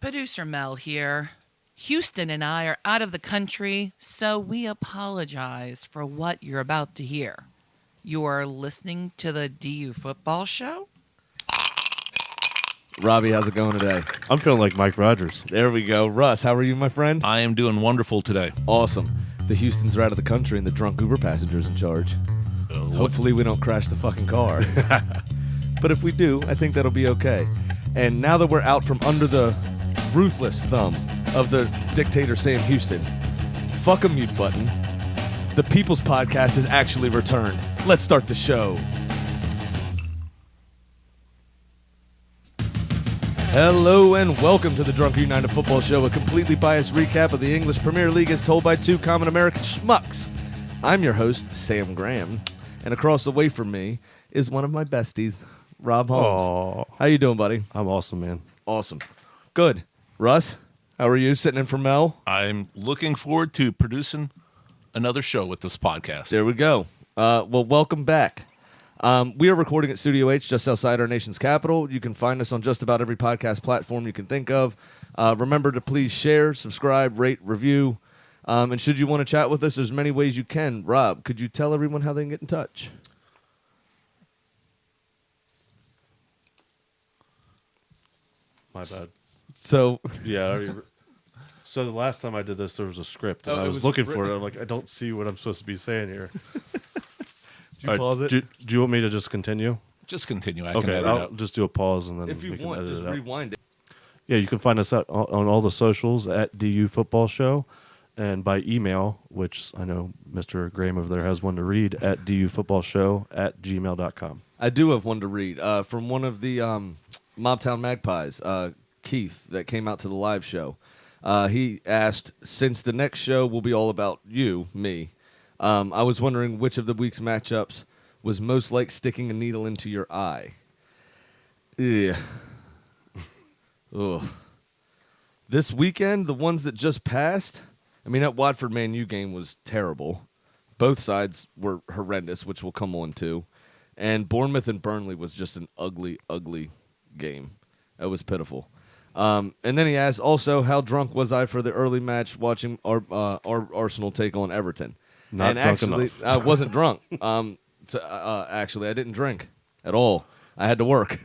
Producer Mel here. Houston and I are out of the country, so we apologize for what you're about to hear. You are listening to the DU Football Show? Robbie, how's it going today? I'm feeling like Mike Rogers. There we go. Russ, how are you, my friend? I am doing wonderful today. Awesome. The Houstons are out of the country and the drunk Uber passenger's in charge. Hopefully we don't crash the fucking car. But if we do, I think that'll be okay. And now that we're out from under the ruthless thumb of the dictator Sam Houston, fuck a mute button. The People's Podcast has actually returned. Let's start the show. Hello and welcome to the Drunk United Football Show, a completely biased recap of the English Premier League as told by two common American schmucks. I'm your host, Sam Graham, and across the way from me is one of my besties, Rob Holmes. Aww. How you doing, buddy? I'm awesome, man. Awesome. Good. Russ, how are you? Sitting in for Mel? I'm looking forward to producing another show with this podcast. There we go. Well, welcome back. We are recording at Studio H just outside our nation's capital. You can find us on just about every podcast platform you can think of. Remember to please share, subscribe, rate, review. And should you want to chat with us, there's many ways you can. Rob, could you tell everyone how they can get in touch? My bad. So, Yeah. So the last time I did this, there was a script, and Oh, I it was was looking for written. it. I'm like, I don't see what I'm supposed to be saying here. did you pause it? Do you want me to just continue? Just continue. I can Okay, edit I'll out. just do a pause, and then If you we can want, edit just it out. rewind it. Yeah, you can find us on all the socials at DU Football Show, and by email, which I know Mr. Graham over there has one to read, at dufootballshow@gmail.com. I do have one to read from one of the Mobtown Magpies, Keith, that came out to the live show. He asked, since the next show will be all about you, me, I was wondering which of the week's matchups was most like sticking a needle into your eye. Ugh. Ugh. This weekend, the ones that just passed, I mean, that Watford Man U game was terrible. Both sides were horrendous, which we'll come on to. And Bournemouth and Burnley was just an ugly, ugly game. That was pitiful. And then he asked, also, how drunk was I for the early match watching our Arsenal take on Everton? Not and drunk actually, enough. I wasn't drunk. Actually, I didn't drink at all. I had to work.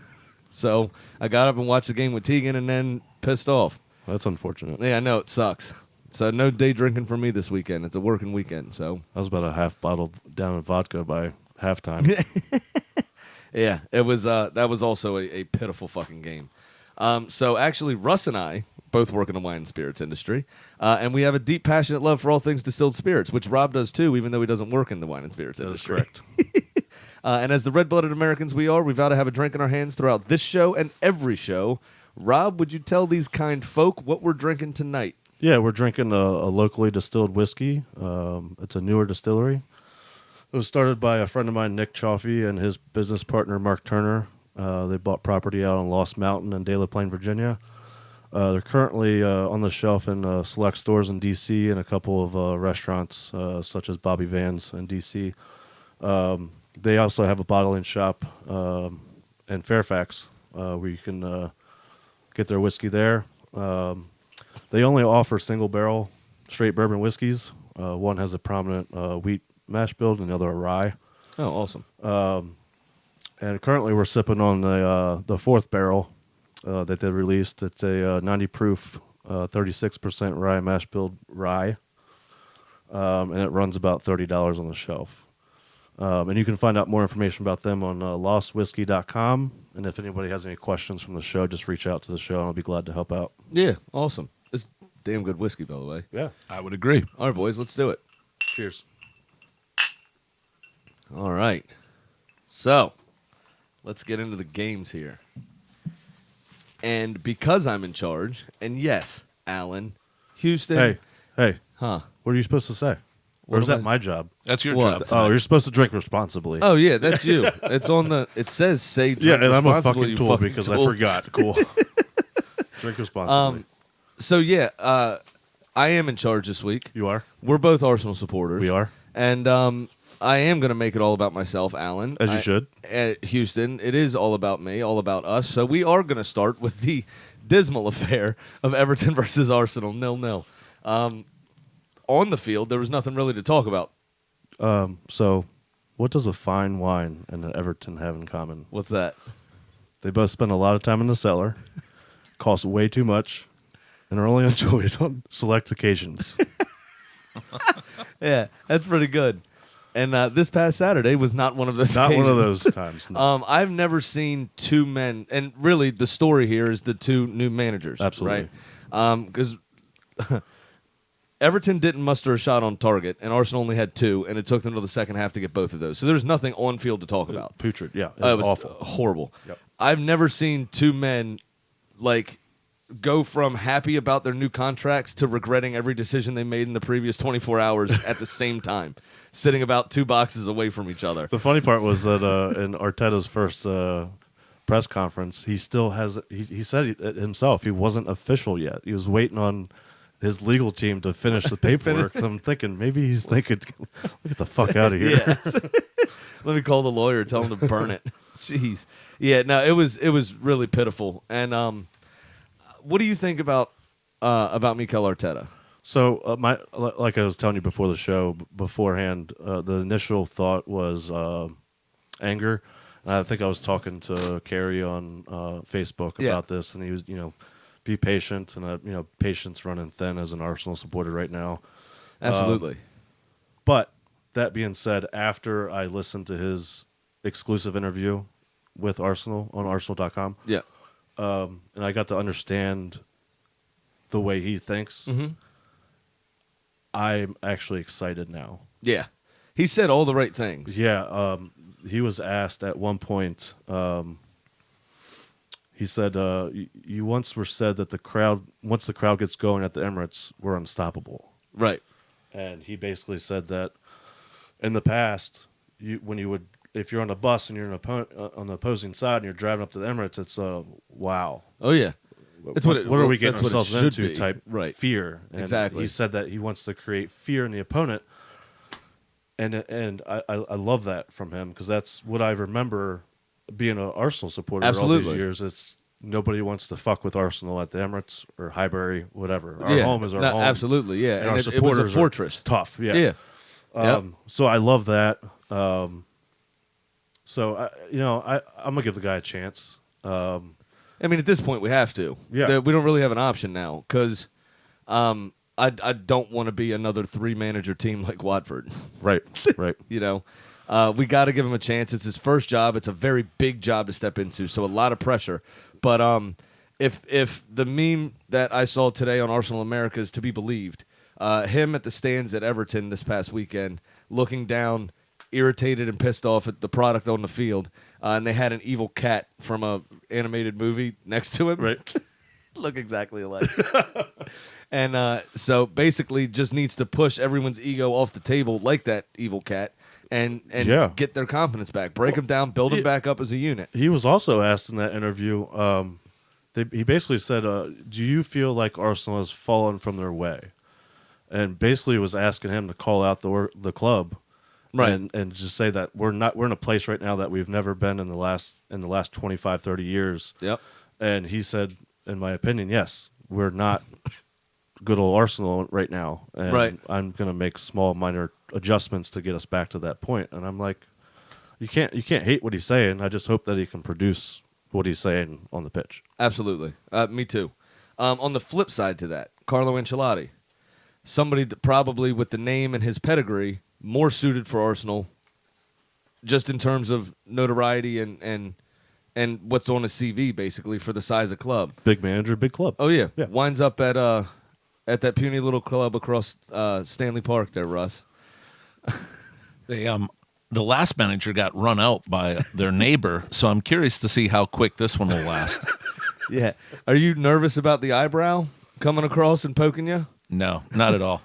So I got up and watched the game with Tegan and then pissed off. That's unfortunate. Yeah, I know, it sucks. So no day drinking for me this weekend. It's a working weekend, so. I was about a half bottle down of vodka by halftime. Yeah, it was. That was also a pitiful fucking game. So actually, Russ and I both work in the wine and spirits industry, and we have a deep, passionate love for all things distilled spirits, which Rob does too, even though he doesn't work in the wine and spirits That is industry. correct. And as the red-blooded Americans we are, we vow to have a drink in our hands throughout this show and every show. Rob, would you tell these kind folk what we're drinking tonight? Yeah, we're drinking a locally distilled whiskey. It's a newer distillery. It was started by a friend of mine, Nick Chaffee, and his business partner, Mark Turner. They bought property out on Lost Mountain in De La Plaine, Virginia. They're currently on the shelf in select stores in D.C. and a couple of restaurants, such as Bobby Van's in D.C. They also have a bottling shop in Fairfax where you can get their whiskey there. They only offer single barrel straight bourbon whiskeys. One has a prominent wheat mash build and the other a rye. Oh, awesome. And currently we're sipping on the fourth barrel that they released. It's a 90 proof 36% rye mash build rye. And it runs about $30 on the shelf. And you can find out more information about them on lostwhiskey.com. And if anybody has any questions from the show, just reach out to the show and I'll be glad to help out. Yeah, awesome. It's damn good whiskey, by the way. Yeah. I would agree. All right, boys, let's do it. Cheers. All right. So, let's get into the games here. And because I'm in charge, and yes, Alan, Houston. Hey, Huh. what are you supposed to say? Or What is am that I- my job? That's your What? job. Oh, tonight. you're supposed to drink responsibly. Oh, yeah, that's you. It's on the, it says say drink yeah, and I'm a responsibly, fucking you tool fucking because tool. I forgot. Cool. Drink responsibly. So, yeah, I am in charge this week. You are? We're both Arsenal supporters. We are. And I am going to make it all about myself, Alan. As you should. Houston, it is all about me, all about us. So we are going to start with the dismal affair of Everton versus Arsenal, 0-0. On the field, there was nothing really to talk about. So, what does a fine wine and an Everton have in common? What's that? They both spend a lot of time in the cellar, cost way too much, and are only enjoyed on select occasions. Yeah, that's pretty good. And this past Saturday was not one of those Not occasions. one of those times. No. I've never seen two men, and really the story here is the two new managers. Absolutely. Right? Because Everton didn't muster a shot on target, and Arsenal only had two, and it took them till the second half to get both of those. So there's nothing on field to talk about. Putrid, yeah. It was awful. horrible. Yep. I've never seen two men go from happy about their new contracts to regretting every decision they made in the previous 24 hours at the same time, sitting about 2 boxes away from each other. The funny part was that in Arteta's first press conference, he still has. He said it himself he wasn't official yet. He was waiting on his legal team to finish the paperwork. I'm thinking maybe he's thinking, get the fuck out of here. Yeah. Let me call the lawyer, tell him to burn it. Jeez. Yeah, no, it was really pitiful. And what do you think about Mikel Arteta? So like I was telling you before the show, beforehand, the initial thought was anger. And I think I was talking to Carrie on Facebook about this, and he was, be patient, and patience running thin as an Arsenal supporter right now. Absolutely. But that being said, after I listened to his exclusive interview with Arsenal on Arsenal.com, Yeah. and I got to understand the way he thinks, I'm actually excited now. Yeah. He said all the right things. Yeah, he was asked at one point. He said, "You once were said that once the crowd gets going at the Emirates, we're unstoppable." Right. And he basically said that in the past, if you're on a bus and you're on the opposing side and you're driving up to the Emirates, it's wow. Oh, yeah. It's what are we getting that's what it ourselves should into? be. Type Right. fear. And Exactly. He said that he wants to create fear in the opponent, and I love that from him, because that's what I remember being an Arsenal supporter all Absolutely. these years. It's nobody wants to fuck with Arsenal at the Emirates or Highbury, whatever. Our home is our home. Absolutely, yeah. And our it was supporters a fortress. are tough. Yeah. Yeah. Yep. So I love that. So I'm gonna give the guy a chance. I mean, at this point, we have to. Yeah. We don't really have an option now because I don't want to be another 3-manager team like Watford. Right. We got to give him a chance. It's his first job. It's a very big job to step into, so a lot of pressure. But if the meme that I saw today on Arsenal America is to be believed, him at the stands at Everton this past weekend, looking down, irritated and pissed off at the product on the field, and they had an evil cat from a animated movie next to him. Right. Look exactly alike. And so basically just needs to push everyone's ego off the table like that evil cat and get their confidence back. Break them down, build them back up as a unit. He was also asked in that interview, he basically said, do you feel like Arsenal has fallen from their way? And basically was asking him to call out the club. Right. And just say that we're in a place right now that we've never been in the last 25, 30 years. Yep. And he said, in my opinion, yes, we're not good old Arsenal right now. And right. I'm going to make small, minor adjustments to get us back to that point. And I'm like, you can't hate what he's saying. I just hope that he can produce what he's saying on the pitch. Absolutely. Me too. On the flip side to that, Carlo Ancelotti, somebody that probably with the name and his pedigree more suited for Arsenal, just in terms of notoriety and what's on a CV basically for the size of club. Big manager, big club. Oh yeah. Winds up at that puny little club across Stanley Park there, Russ. The last manager got run out by their neighbor, so I'm curious to see how quick this one will last. Yeah. Are you nervous about the eyebrow coming across and poking you? No, not at all.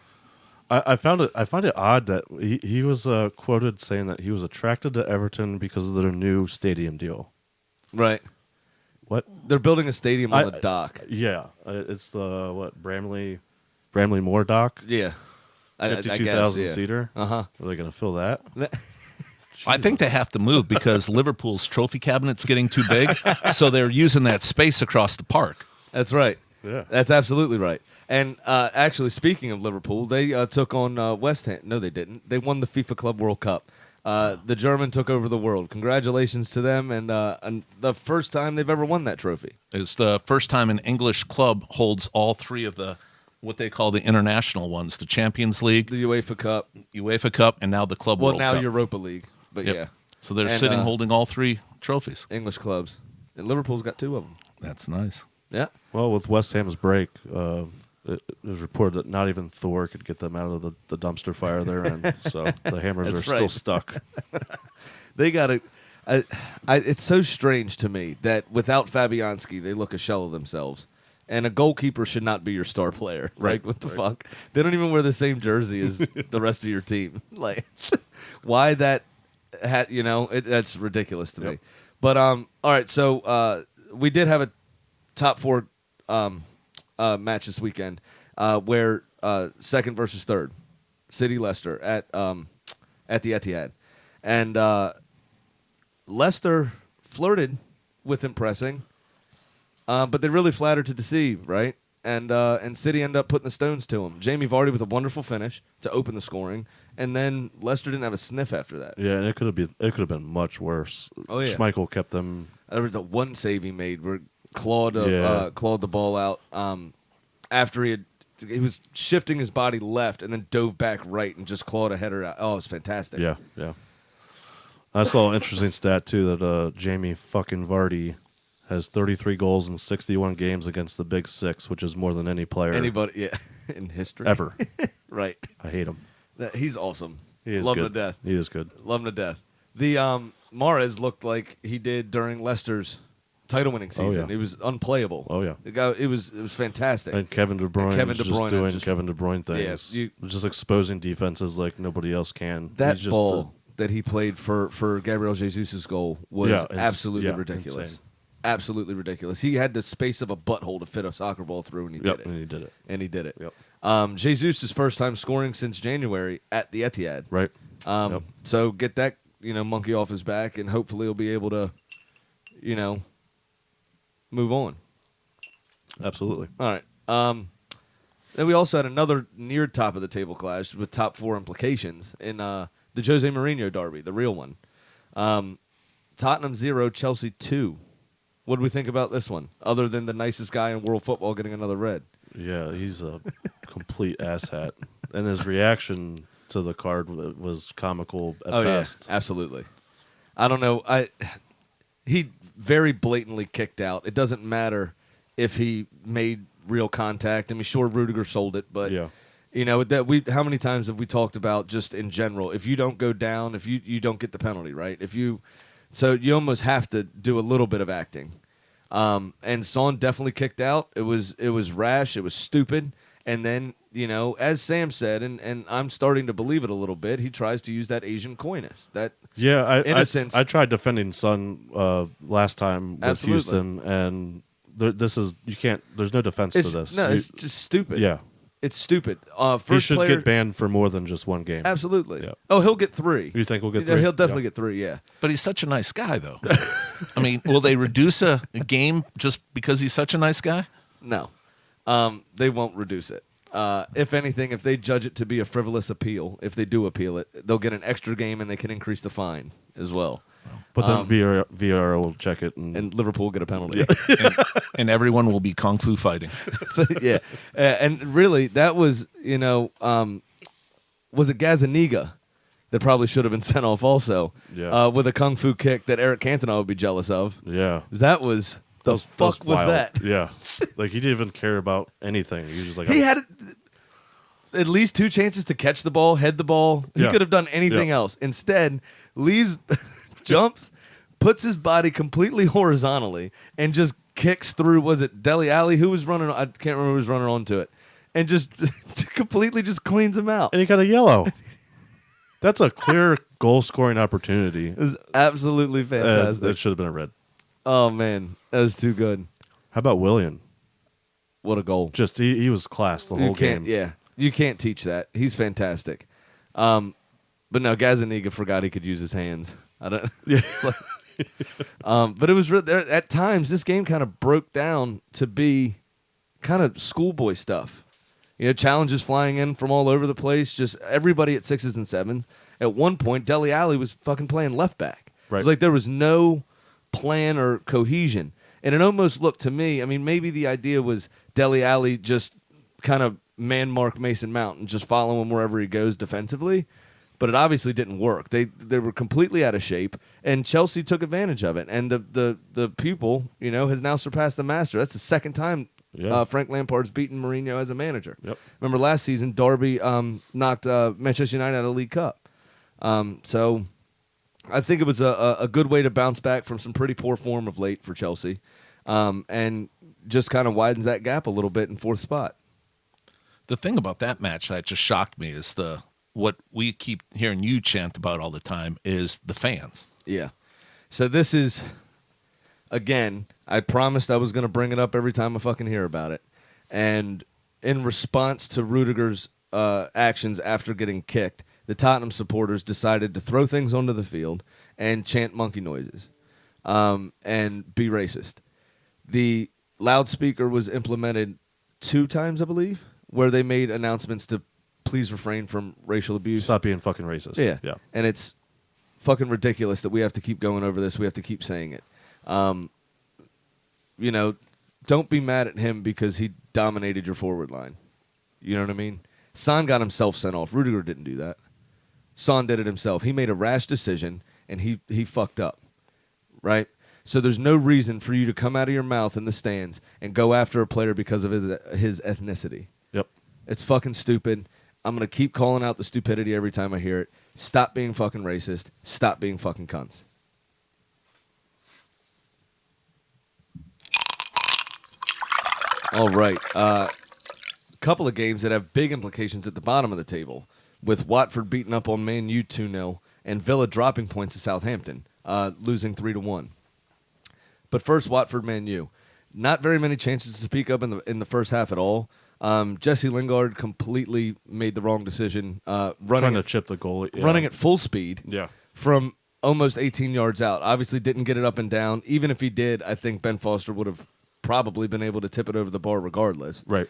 I find it odd that he was quoted saying that he was attracted to Everton because of their new stadium deal. Right. What? They're building a stadium on the dock. Yeah, it's the Bramley Moore dock. Yeah. 52,000 seater. Uh-huh. Are they going to fill that? I think they have to move because Liverpool's trophy cabinet's getting too big, so they're using that space across the park. That's right. Yeah. That's absolutely right. And actually, speaking of Liverpool, they took on West Ham. No, they didn't. They won the FIFA Club World Cup. The German took over the world. Congratulations to them, and the first time they've ever won that trophy. It's the first time an English club holds all three of the what they call the international ones: the Champions League, The UEFA Cup, and now the Club well, World now Cup. Europa League, but Yep. yeah, So they're And, sitting holding all three trophies. English clubs, and Liverpool's got 2 of them. That's nice. Yeah, Well, with West Ham's break, it was reported that not even Thor could get them out of the dumpster fire they're in. So the Hammers That's are still right. stuck. they got to. It's so strange to me that without Fabianski, they look a shell of themselves. And a goalkeeper should not be your star player. Right, Like, what the fuck? They don't even wear the same jersey as the rest of your team. Like, why that? That's ridiculous to me. Yep. But all right. So we did have a top 4 match this weekend, where second versus third, City Leicester at the Etihad, and Leicester flirted with impressing. But they really flattered to deceive, right? And City ended up putting the stones to them. Jamie Vardy with a wonderful finish to open the scoring, and then Leicester didn't have a sniff after that. Yeah, and it could have been much worse. Oh, yeah. Schmeichel kept them. There was the one save he made where clawed Yeah. the ball out after he was shifting his body left and then dove back right and just clawed a header out. Oh, it was fantastic. Yeah, yeah. I saw an interesting stat too that Jamie fucking Vardy has 33 goals in 61 games against the Big Six, which is more than any player Anybody, yeah, in history ever. right? I hate him. He's awesome. He is Love good. him to death. He is good. Love him to death. The Mahrez looked like he did during Leicester's title-winning season. yeah. It was unplayable. Oh, yeah. The guy, it was fantastic. And Kevin De Bruyne, Kevin was De Bruyne just doing just- Kevin De Bruyne things, just exposing defenses like nobody else can. that He's just ball that he played for Gabriel Jesus' goal was Yeah, it's- absolutely yeah, ridiculous. insane. Absolutely ridiculous. He had the space of a butthole to fit a soccer ball through, and he Yep, did it. and he did it. And he did it. Yep. Jesus' first time scoring since January at the Etihad. Right. Yep. So get that monkey off his back, and hopefully he'll be able to, move on. Absolutely. All right. Then we also had another near top of the table clash with top 4 implications in the Jose Mourinho derby, the real one. Tottenham 0, Chelsea 2. What do we think about this one, other than the nicest guy in world football getting another red? Yeah, he's a complete asshat, and his reaction to the card was comical at best. Yeah, absolutely. I don't know. He very blatantly kicked out. It doesn't matter if he made real contact. I mean, sure, Rudiger sold it, but Yeah. how many times have we talked about just in general? If you don't go down, if you don't get the penalty, right? So you almost have to do a little bit of acting. And Son definitely kicked out. It was rash. It was stupid. And then, as Sam said, and I'm starting to believe it a little bit, he tries to use that Asian coyness. That innocence. I tried defending Son last time with Absolutely. Houston, and you can't. There's no defense to this. No, it's just stupid. Yeah. It's stupid. He First should player, get banned for more than just one game. absolutely. Yeah. Oh, he'll get 3. You think we'll get Yeah, 3? He'll definitely Yeah. get 3. Yeah. But he's such a nice guy, though. I mean, will they reduce a game just because he's such a nice guy? No, they won't reduce it. If anything, if they judge it to be a frivolous appeal, if they do appeal it, they'll get an extra game and they can increase the fine as well. But then VR will check it, and Liverpool will get a penalty. And everyone will be kung fu fighting. So, yeah. And really, that was, was it Gazaniga that probably should have been sent off also with a kung fu kick that Eric Cantona would be jealous of. yeah. That was, the fuck was wild. that? Yeah, like he didn't even care about anything. He was just like, He had at least 2 chances to catch the ball, head the ball. He Yeah. could have done anything Yeah. else. Instead, leaves, jumps, puts his body completely horizontally, and just kicks through. Was it Dele Alli? Who was running? I can't remember who was running onto it, and just completely just cleans him out. and he got a yellow. That's a clear goal scoring opportunity. It was absolutely fantastic. That should have been a red. Oh man, that was too good. How about Willian? What a goal! Just he was class the You whole can't, game. yeah, you can't teach that. He's fantastic. But no, Gazaniga forgot he could use his hands. I don't. Yeah. It's like, but it was at times this game kind of broke down to be kind of schoolboy stuff. Challenges flying in from all over the place, just everybody at 6s and 7s. At one point, Dele Alli was fucking playing left back. Right. It was like there was no plan or cohesion. And it almost looked to me, I mean, maybe the idea was Dele Alli just kind of man-mark Mason Mount and just follow him wherever he goes defensively. But it obviously didn't work. They were completely out of shape, and Chelsea took advantage of it. And the pupil, has now surpassed the master. That's the second time Frank Lampard's beaten Mourinho as a manager. Yep. Remember last season, Derby knocked Manchester United out of the League Cup. So I think it was a good way to bounce back from some pretty poor form of late for Chelsea, and just kind of widens that gap a little bit in fourth spot. The thing about that match that just shocked me is what we keep hearing you chant about all the time is the fans. Yeah. So this is, again, I promised I was going to bring it up every time I fucking hear about it. And in response to Rudiger's actions after getting kicked, the Tottenham supporters decided to throw things onto the field and chant monkey noises and be racist. The loudspeaker was implemented 2 times, I believe, where they made announcements to please refrain from racial abuse. Stop being fucking racist. Yeah. And it's fucking ridiculous that we have to keep going over this. We have to keep saying it. Don't be mad at him because he dominated your forward line. You know what I mean? Son got himself sent off. Rudiger didn't do that. Son did it himself. He made a rash decision, and he fucked up, right? So there's no reason for you to come out of your mouth in the stands and go after a player because of his ethnicity. Yep. It's fucking stupid. I'm going to keep calling out the stupidity every time I hear it. Stop being fucking racist. Stop being fucking cunts. All right. Couple of games that have big implications at the bottom of the table, with Watford beating up on Man U 2-0 and Villa dropping points to Southampton, losing 3-1. But first, Watford Man U. Not very many chances to speak of in the first half at all. Jesse Lingard completely made the wrong decision, Trying to chip the goalie. Yeah. running at full speed Yeah. from almost 18 yards out. Obviously didn't get it up and down. Even if he did, I think Ben Foster would have probably been able to tip it over the bar regardless. Right.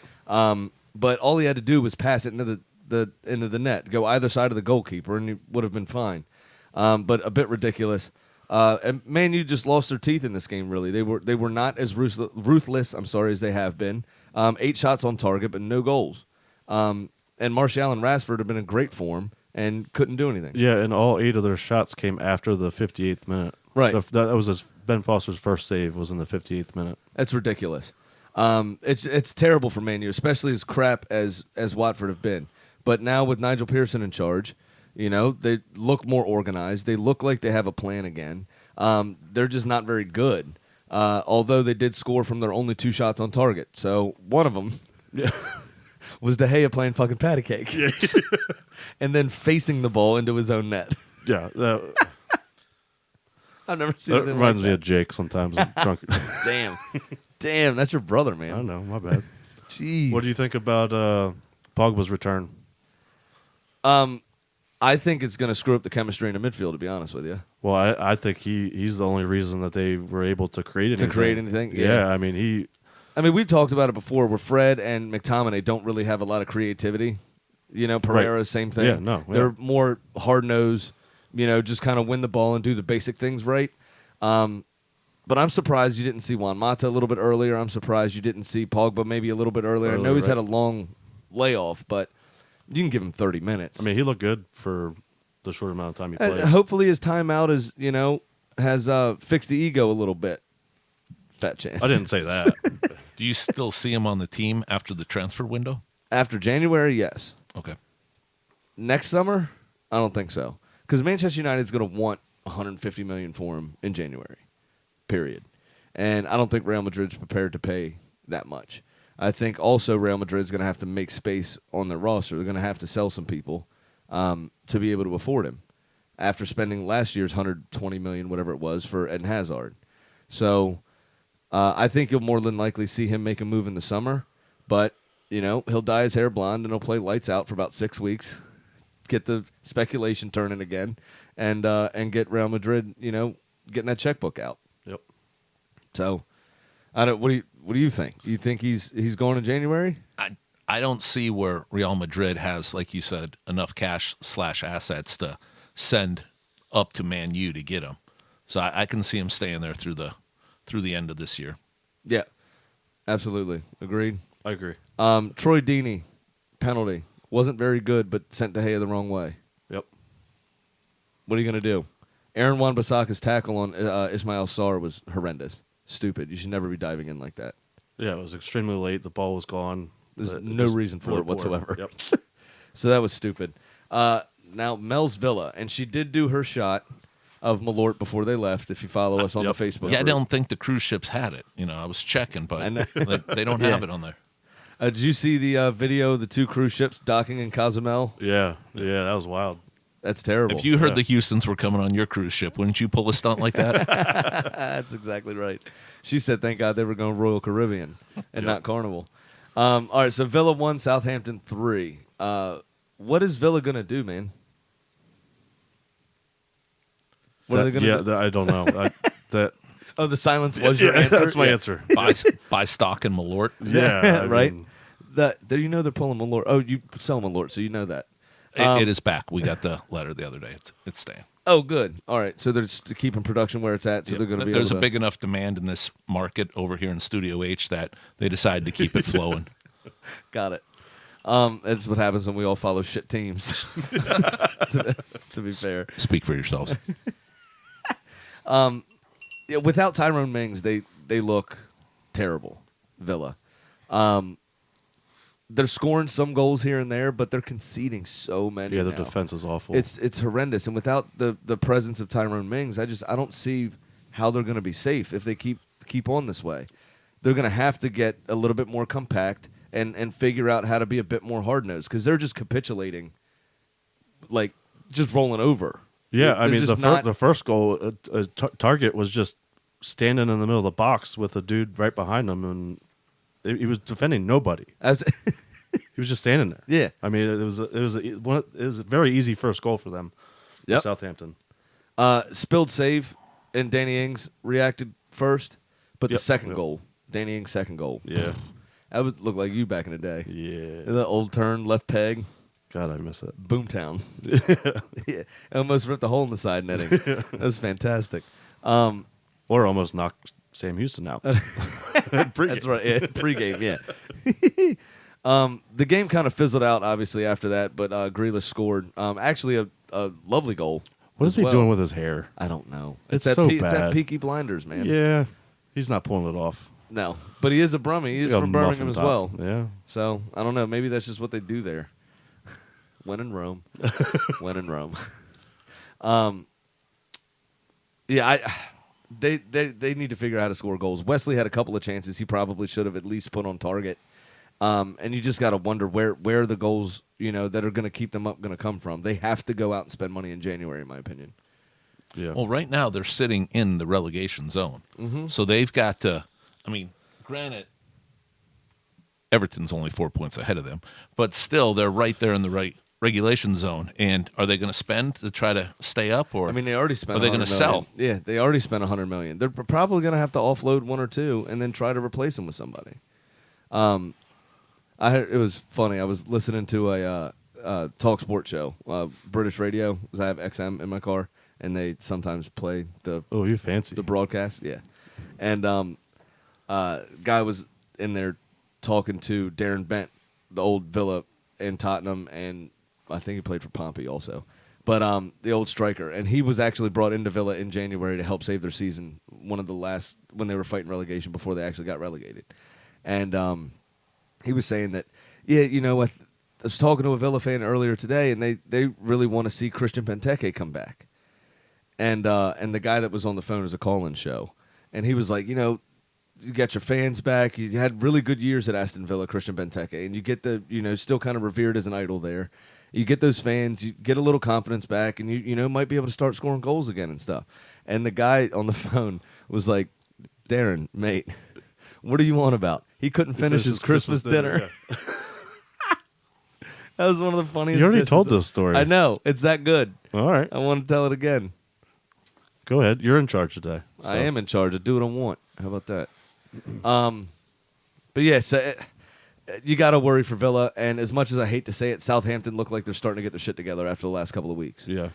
But all he had to do was pass it into the net, go either side of the goalkeeper, and he would have been fine. But a bit ridiculous. And Man U just lost their teeth in this game. Really, they were not as ruthless. As they have been. 8 shots on target, but no goals. And Martial and Rashford have been in great form and couldn't do anything. Yeah, and all 8 of their shots came after the 58th minute. Right. That was Ben Foster's first save was in the 58th minute. That's ridiculous. It's terrible for Man U, especially as crap as Watford have been. But now with Nigel Pearson in charge, they look more organized. They look like they have a plan again. They're just not very good. Although they did score from their only 2 shots on target. So one of them was De Gea playing fucking patty cake. Yeah. And then facing the ball into his own net. Yeah. I've never seen That anything reminds like me of Jake sometimes. I'm drunk. Damn, that's your brother, man. I know, my bad. Jeez. What do you think about Pogba's return? I think it's going to screw up the chemistry in the midfield, to be honest with you. Well, I think he's the only reason that they were able to create anything. To create anything? Yeah, Yeah. I mean, we've talked about it before where Fred and McTominay don't really have a lot of creativity. Pereira, Right. same thing. Yeah, no, yeah. They're more hard-nosed, just kind of win the ball and do the basic things right. But I'm surprised you didn't see Juan Mata a little bit earlier. I'm surprised you didn't see Pogba maybe a little bit earlier. I know he's had a long layoff, but you can give him 30 minutes. I mean, he looked good for the short amount of time he played. Hopefully his timeout is, has fixed the ego a little bit. Fat chance. I didn't say that. Do you still see him on the team after the transfer window? After January, yes. Okay. Next summer, I don't think so. Because Manchester United's going to want $150 million for him in January, period. And I don't think Real Madrid's prepared to pay that much. I think also Real Madrid's going to have to make space on their roster. They're going to have to sell some people to be able to afford him after spending last year's $120 million, whatever it was, for Eden Hazard. So I think you'll more than likely see him make a move in the summer. But, he'll dye his hair blonde and he'll play lights out for about 6 weeks, get the speculation turning again, and get Real Madrid, getting that checkbook out. Yep. So I don't. What do you think? You think he's going in January? I don't see where Real Madrid has, like you said, enough cash / assets to send up to Man U to get him. So I can see him staying there through the end of this year. Yeah, absolutely. Agreed. I agree. Troy Deeney, penalty. Wasn't very good, but sent De Gea the wrong way. Yep. What are you going to do? Aaron Wan-Bissaka's tackle on Ismail Sarr was horrendous. Stupid. You should never be diving in like that. Yeah, it was extremely late. The ball was gone. There's no reason for really it whatsoever. Yep. So that was stupid. Now, Mel's Villa, and she did do her shot of Malort before they left, if you follow us on the Facebook Yeah, I group. don't think the cruise ships had it. I was checking, but they don't Yeah. have it on there. Did you see the video of the two cruise ships docking in Cozumel? Yeah, that was wild. That's terrible. If you heard Yeah. the Houstons were coming on your cruise ship, wouldn't you pull a stunt like that? That's exactly right. She said, thank God they were going Royal Caribbean and not Carnival. All right, so Villa 1, Southampton 3. What is Villa going to do, man? What are they going to do? I don't know. Oh, the silence was your answer? That's my Yeah. answer. buy stock in Malort. Yeah, I right? mean, They're pulling Malort. Oh, you sell Malort, so you know that. It is back. We got the letter the other day. It's staying. Oh, good. All right, so they're just keeping production where it's at, so Yeah. they're going to be There's able a to... big enough demand in this market over here in Studio H that they decided to keep it flowing. Got it. That's what happens when we all follow shit teams, to be fair. Speak for yourselves. Yeah, without Tyrone Mings, they look terrible, Villa. They're scoring some goals here and there, but they're conceding so many. yeah, the now. defense is awful. It's horrendous, and without the presence of Tyrone Mings, I don't see how they're going to be safe if they keep on this way. They're going to have to get a little bit more compact and figure out how to be a bit more hard nosed because they're just capitulating, like just rolling over. Yeah, They're I mean, just the first goal, Target was just standing in the middle of the box with a dude right behind him, and he was defending nobody. He was just standing there. Yeah. I mean, it was a very easy first goal for them. Yep. Southampton. Spilled save, and Danny Ings reacted first, but the Yep. second Yep. goal, Danny Ings' second goal, Yeah, that would look like you back in the day. yeah. The old turn, left peg, God, I miss it. boomtown. Yeah, almost ripped a hole in the side netting. That was fantastic. Or almost knocked Sam Houston out. That's right. Yeah, pregame, yeah. The game kind of fizzled out, obviously, after that, but Grealish scored. Actually, a lovely goal. What is as he well. doing with his hair? I don't know. It's that so It's that bad. Peaky Blinders, man. Yeah, he's not pulling it off. No, but he is a Brummie. He's Got a from muffin Birmingham as top. well. Yeah. So, I don't know. Maybe that's just what they do there. When in Rome. When in Rome. Yeah, they need to figure out how to score goals. Wesley had a couple of chances he probably should have at least put on target. And you just got to wonder where the goals, that are going to keep them up going to come from. They have to go out and spend money in January, in my opinion. Yeah. Well, right now they're sitting in the relegation zone. So they've got to, granted, Everton's only 4 points ahead of them, but still they're right there in the right regulation zone. And are they going to spend to try to stay up? Or They already spent Are they going to $100 million. sell? Yeah, they already spent $100 million. They're probably going to have to offload one or two and then try to replace them with somebody. It was funny. I was listening to a talk sport show, British radio, because I have XM in my car, and they sometimes play the Oh, you fancy. broadcast. Yeah, and guy was in there talking to Darren Bent, the old Villa and Tottenham, and I think he played for Pompey also. But the old striker, and he was actually brought into Villa in January to help save their season. One of the last when they were fighting relegation before they actually got relegated, and he was saying that, I was talking to a Villa fan earlier today, and they really want to see Christian Benteke come back, and the guy that was on the phone was a call-in show, and he was like, you got your fans back. You had really good years at Aston Villa, Christian Benteke, and you get the, still kind of revered as an idol there. You get those fans, you get a little confidence back, and you might be able to start scoring goals again and stuff. And the guy on the phone was like, Darren, mate, what are you on about? He couldn't finish his Christmas dinner. Yeah. That was one of the funniest. You already disses. told this story. I know. It's that good. All right. I want to tell it again. Go ahead. You're in charge today. I am in charge. I do what I want. How about that? But yeah, so you got to worry for Villa. And as much as I hate to say it, Southampton look like they're starting to get their shit together after the last couple of weeks. Yeah.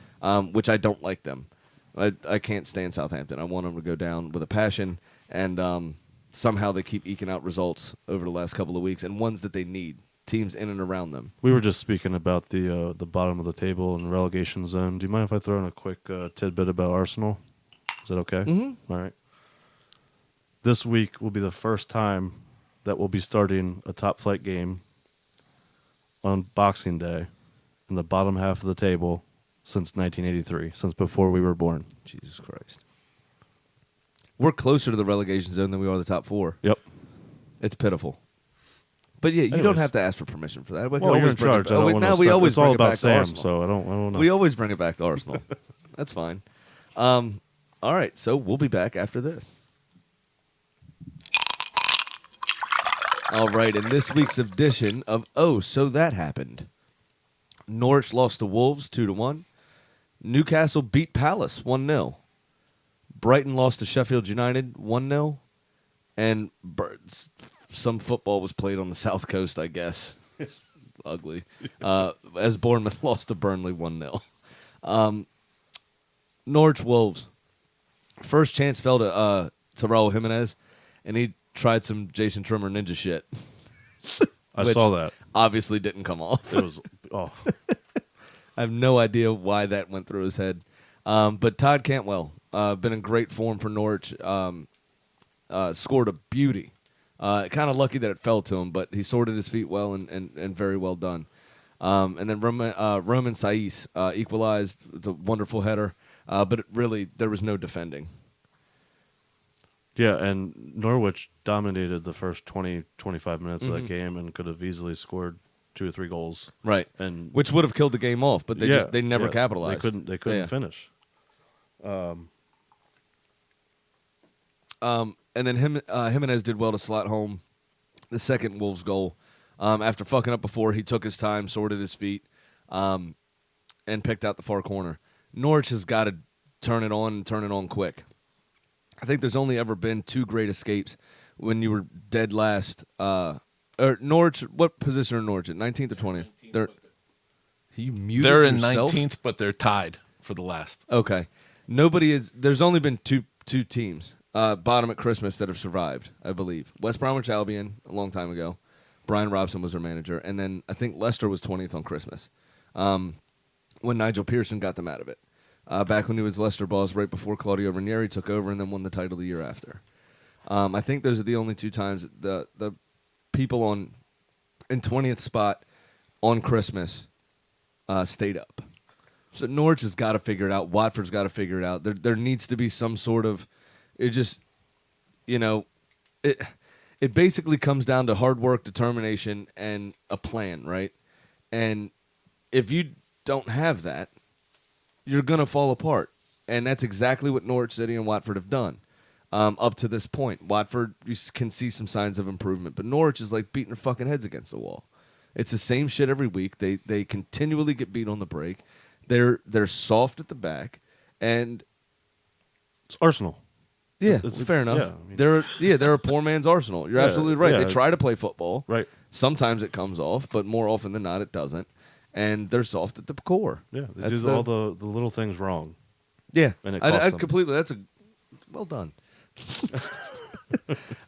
Which I don't like them. I can't stand Southampton. I want them to go down with a passion. And somehow they keep eking out results over the last couple of weeks and ones that they need. Teams in and around them. We were just speaking about the bottom of the table and relegation zone. Do you mind if I throw in a quick tidbit about Arsenal? Is that okay? Mm-hmm. All right. This week will be the first time that we'll be starting a top flight game on Boxing Day in the bottom half of the table since 1983, since before we were born. Jesus Christ. We're closer to the relegation zone than we are the top four. Yep. It's pitiful. But yeah, you don't Anyways. have to ask for permission for that. We can Well, you're always in bring it charge. back- I don't we- wanna now we start- always it's all bring it about back to Sam, Arsenal. so I don't know. We always bring it back to Arsenal. That's fine. All right, so we'll be back after this. All right, in this week's edition of Oh, So That Happened. Norwich lost to Wolves 2-1. Newcastle beat Palace 1-0. Brighton lost to Sheffield United 1-0. And some football was played on the South Coast, I guess. Ugly. As Bournemouth lost to Burnley 1-0. Norwich Wolves. First chance fell to Raul Jimenez, and he tried some Jason Trimmer ninja shit. I which saw that. Obviously didn't come off. It was I have no idea why that went through his head. But Todd Cantwell, been in great form for Norwich, scored a beauty. Kind of lucky that it fell to him, but he sorted his feet well and very well done. And then Roman Saiz equalized with a wonderful header, but really there was no defending. Yeah, and Norwich dominated the first 20, 25 minutes of that game and could have easily scored 2 or 3 goals. Right, And which would have killed the game off, but they never capitalized. They couldn't Yeah. finish. And then Jimenez did well to slot home the second Wolves goal. After fucking up before, he took his time, sorted his feet, and picked out the far corner. Norwich has got to turn it on quick. I think there's only ever been 2 great escapes when you were dead last. Norwich, what position are Norwich at? 19th or 20th? You muted They're in yourself? 19th, but they're tied for the last. Okay. There's only been two teams bottom at Christmas that have survived, I believe. West Bromwich Albion a long time ago. Brian Robson was their manager, and then I think Leicester was 20th on Christmas when Nigel Pearson got them out of it. Back when he was Leicester boss, right before Claudio Ranieri took over, and then won the title the year after. I think those are the only 2 times the people in 20th spot on Christmas stayed up. So Norwich has got to figure it out. Watford's got to figure it out. There needs to be some sort of it basically comes down to hard work, determination, and a plan, right? And if you don't have that, you're going to fall apart. And that's exactly what Norwich City and Watford have done up to this point. Watford, you can see some signs of improvement, but Norwich is like beating their fucking heads against the wall. It's the same shit every week. They continually get beat on the break. They're soft at the back, and It's Arsenal. yeah, It's fair enough. yeah, I mean- They're a poor man's Arsenal. You're Yeah, absolutely right. yeah. They try to play football. Right. Sometimes it comes off, but more often than not, it doesn't. And they're soft at the core. Yeah, they That's do all the little things wrong. Yeah, And it I costs them. completely. That's a well done.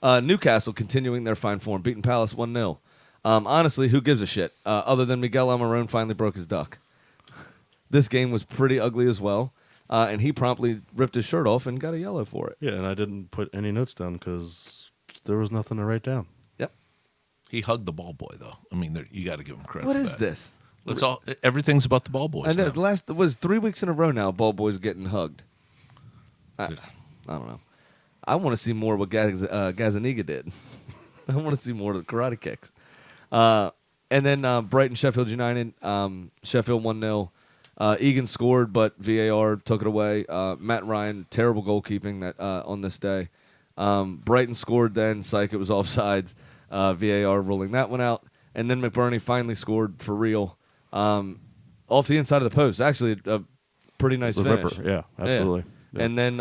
Newcastle continuing their fine form, beating Palace 1-0. Honestly, who gives a shit? Other than Miguel Almiron finally broke his duck. This game was pretty ugly as well, and he promptly ripped his shirt off and got a yellow for it. Yeah, and I didn't put any notes down because there was nothing to write down. Yep. He hugged the ball boy, though. I mean, you got to give him credit. What for is that. this? Everything's about the ball I boys. know. Now. The last was 3 weeks in a row now. Ball boys getting hugged. I don't know. I want to see more what Gazaniga did. I want to see more of the karate kicks. And then Brighton, Sheffield United. Sheffield 1-0. Egan scored, but VAR took it away. Matt Ryan, terrible goalkeeping that on this day. Brighton scored then. Psych, it was offsides. VAR ruling that one out. And then McBurney finally scored for real. Off the inside of the post. Actually, a pretty nice The finish. ripper, yeah, absolutely. Yeah. And then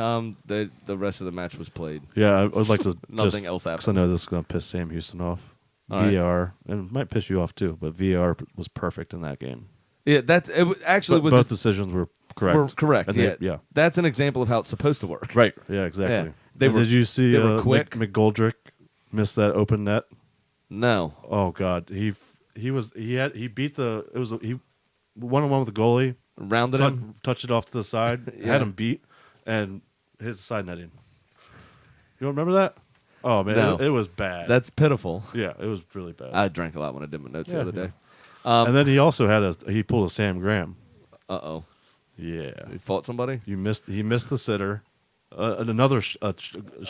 the rest of the match was played. Yeah, I would like to Nothing else because I happened. know this is going to piss Sam Houston off. All right. VAR, and it might piss you off too, but VAR was perfect in that game. Yeah, actually was Both decisions were correct. were correct. And Yeah, yeah. That's an example of how it's supposed to work. Right. Yeah, exactly. They And were- did you see they were quick. McGoldrick miss that open net? No. Oh God, he beat the it was he 1-on-1 with the goalie, Rounded him. touched it off to the side, Yeah. had him beat, and hit the side netting. You don't remember that? Oh man, No. it was bad. That's pitiful. yeah, it was really bad. I drank a lot when I did my notes the Yeah, other day. and then he also he pulled a Sam Graham. Uh-oh. Yeah, He fought somebody? he missed the sitter, another shot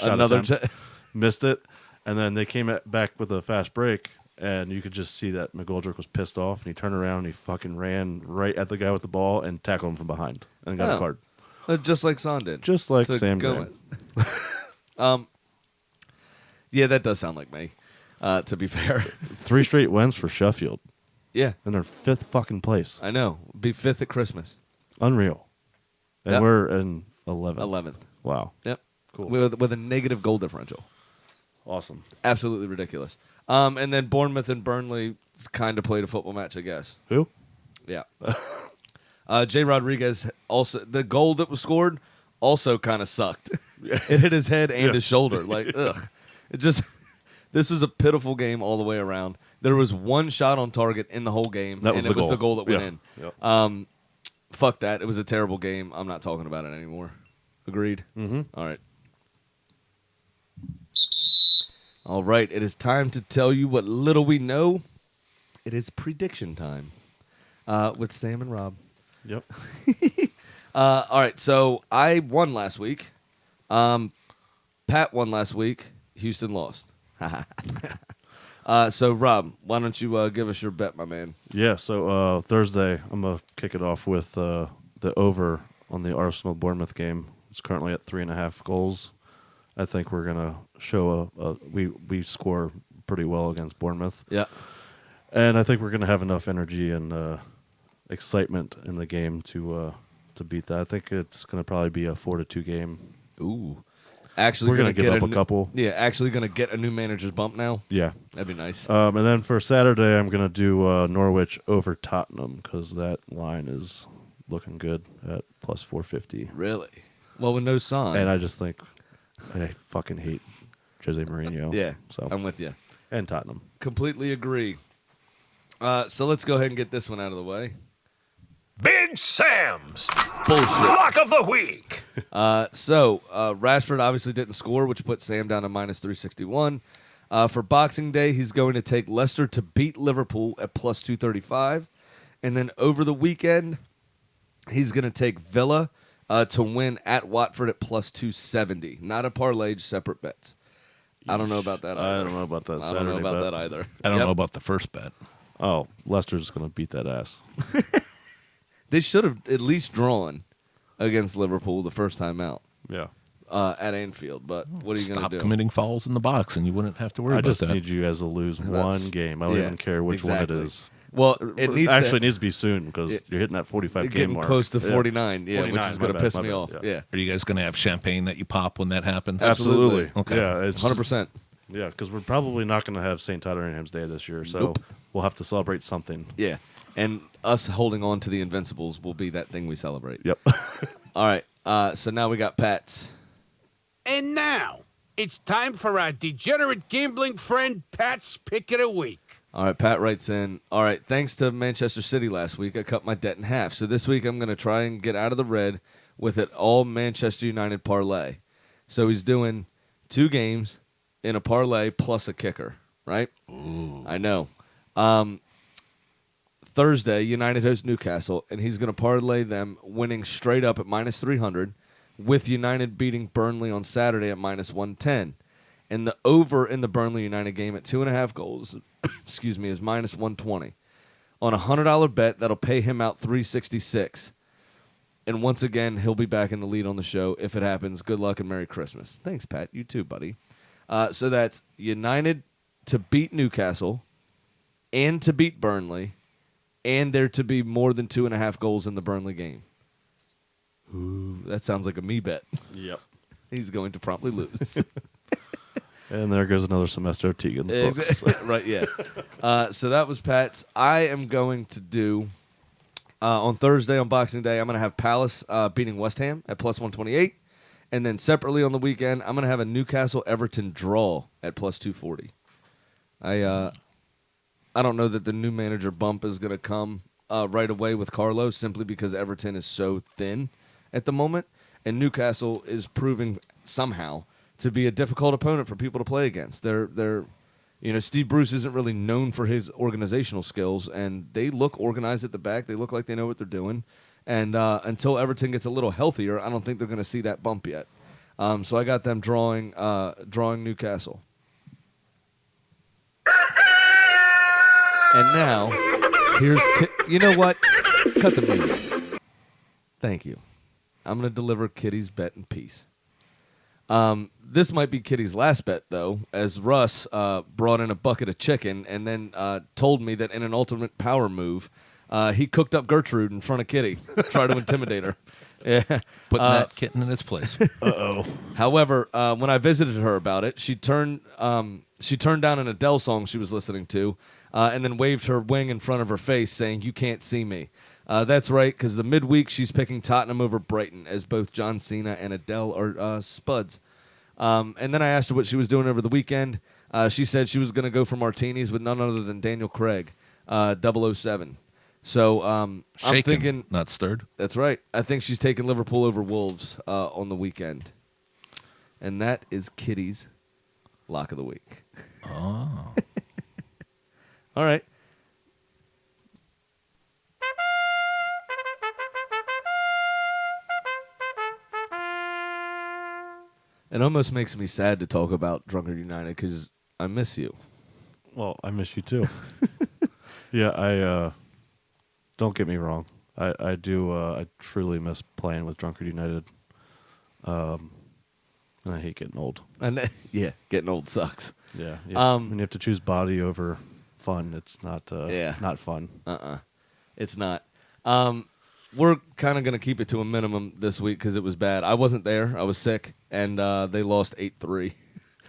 Another attempt, missed it, and then they came back with a fast break, and you could just see that McGoldrick was pissed off, and he turned around and he fucking ran right at the guy with the ball and tackled him from behind and got Oh. a card, Just like Son did. just like To Sam go Graham. Yeah, that does sound like me, to be fair. 3 straight wins for Sheffield, Yeah, and they're 5th fucking place. I know. Be 5th at Christmas. Unreal, and Yep. we're in 11th. 11th. Wow, Yep. Cool. With a negative goal differential. awesome. Absolutely ridiculous. And then Bournemouth and Burnley kind of played a football match, I guess. Who? Yeah. Jay Rodriguez also, the goal that was scored also kind of sucked. It hit his head and Yeah. his shoulder. Like, ugh. This was a pitiful game all the way around. There was one shot on target in the whole game, That was and the it was the goal. goal that went Yeah. in. Yep. Fuck that. It was a terrible game. I'm not talking about it anymore. Agreed? Mm-hmm. All right. All right. It is time to tell you what little we know. It is prediction time with Sam and Rob. Yep. All right. So I won last week. Pat won last week. Houston lost. So, Rob, why don't you give us your bet, my man? Yeah, so Thursday, I'm going to kick it off with the over on the Arsenal-Bournemouth game. It's currently at 3.5 goals. I think we're going to show we score pretty well against Bournemouth. Yeah. And I think we're going to have enough energy and excitement in the game to beat that. I think it's going to probably be a 4-2 game. Ooh. Actually, We're going gonna give up a couple. Yeah, actually going to get a new manager's bump now. Yeah. That'd be nice. And then for Saturday, I'm going to do Norwich over Tottenham because that line is looking good at plus 450. Really? Well, with no Son. And I just think I fucking hate Jose Mourinho. Yeah, So I'm with you. and Tottenham. Completely agree. So let's go ahead and get this one out of the way. Big Sam's Bullshit. Lock of the Week. So Rashford obviously didn't score, which put Sam down to minus 361. For Boxing Day, he's going to take Leicester to beat Liverpool at plus 235. And then over the weekend, he's going to take Villa to win at Watford at plus 270. Not a parlay, just separate bets. I don't know about that either. I don't know about that. I don't know Saturday about bet. that either. I don't Yep. know about the first bet. Oh, Leicester's going to beat that ass. They should have at least drawn against Liverpool the first time out Yeah. at Anfield. But what are you going Stop to do? committing fouls in the box, and you wouldn't have to worry I about just that. need you guys to lose That's- one game. I don't yeah, even care which exactly. one it is. Well, it needs actually to, needs to be soon because Yeah. you're hitting that 45 game getting mark. close to Yeah. 49, yeah, which 49, is going my to piss bad, me my off. bad, Yeah, Are you guys going to have champagne that you pop when that happens? Absolutely. Okay. Yeah, it's 100%. Yeah, because we're probably not going to have St. Tottenham's Day this year, so Nope. we'll have to celebrate something. Yeah, and us holding on to the Invincibles will be that thing we celebrate. Yep. All right, so now we got Pat's. And now, it's time for our degenerate gambling friend Pat's Pick of the Week. All right, Pat writes in, all right, thanks to Manchester City last week, I cut my debt in half. So this week I'm going to try and get out of the red with it all Manchester United parlay. So he's doing 2 games in a parlay plus a kicker, right? Ooh. I know. Thursday, United hosts Newcastle, and he's going to parlay them winning straight up at minus 300 with United beating Burnley on Saturday at minus 110. And the over in the Burnley United game at 2.5 goals, excuse me, is minus 120. On a $100 bet, that'll pay him out 366. And once again, he'll be back in the lead on the show. If it happens, good luck and Merry Christmas. Thanks, Pat. You too, buddy. So that's United to beat Newcastle and to beat Burnley, and there to be more than 2.5 goals in the Burnley game. Ooh, that sounds like a me bet. Yep. He's going to promptly lose. And there goes another semester of Tegan's books. Right, yeah. So that was Pat's. I am going to do, on Thursday, on Boxing Day, I'm going to have Palace beating West Ham at plus 128. And then separately on the weekend, I'm going to have a Newcastle-Everton draw at plus 240. I don't know that the new manager bump is going to come right away with Carlo, simply because Everton is so thin at the moment. And Newcastle is proving somehow to be a difficult opponent for people to play against. They're Steve Bruce isn't really known for his organizational skills, and they look organized at the back. They look like they know what they're doing. And until Everton gets a little healthier, I don't think they're going to see that bump yet. So I got them drawing Newcastle. And now, you know what? Cut the music. Thank you. I'm going to deliver Kitty's bet in peace. This might be Kitty's last bet, though, as Russ brought in a bucket of chicken and then told me that in an ultimate power move, he cooked up Gertrude in front of Kitty, try to intimidate her. Yeah. Putting that kitten in its place. Uh-oh. However, when I visited her about it, she turned down an Adele song she was listening to, and then waved her wing in front of her face, saying, "You can't see me." That's right, because the midweek she's picking Tottenham over Brighton, as both John Cena and Adele are spuds. And then I asked her what she was doing over the weekend. She said she was going to go for martinis with none other than Daniel Craig, 007. So I'm Shaken, thinking, not stirred. that's right. I think she's taking Liverpool over Wolves on the weekend. And that is Kitty's lock of the week. Oh. All right. It almost makes me sad to talk about Drunkard United because I miss you. Well, I miss you too. Yeah, I don't get me wrong. I do. I truly miss playing with Drunkard United. And I hate getting old. And yeah, getting old sucks. Yeah. When you have to choose body over fun, it's not. Not fun. It's not. We're kind of going to keep it to a minimum this week because it was bad. I wasn't there. I was sick, and they lost 8-3.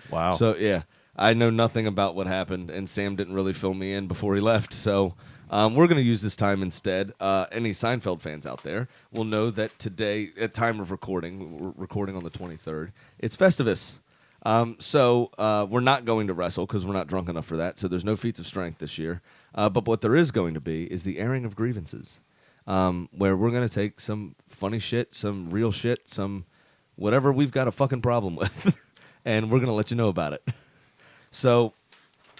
Wow. So, yeah, I know nothing about what happened, and Sam didn't really fill me in before he left. So we're going to use this time instead. Any Seinfeld fans out there will know that today, at time of recording, we're recording on the 23rd, it's Festivus. So we're not going to wrestle because we're not drunk enough for that. So there's no feats of strength this year. But what there is going to be is the airing of grievances. Where we're going to take some funny shit, some real shit, some whatever we've got a fucking problem with, and we're going to let you know about it. So,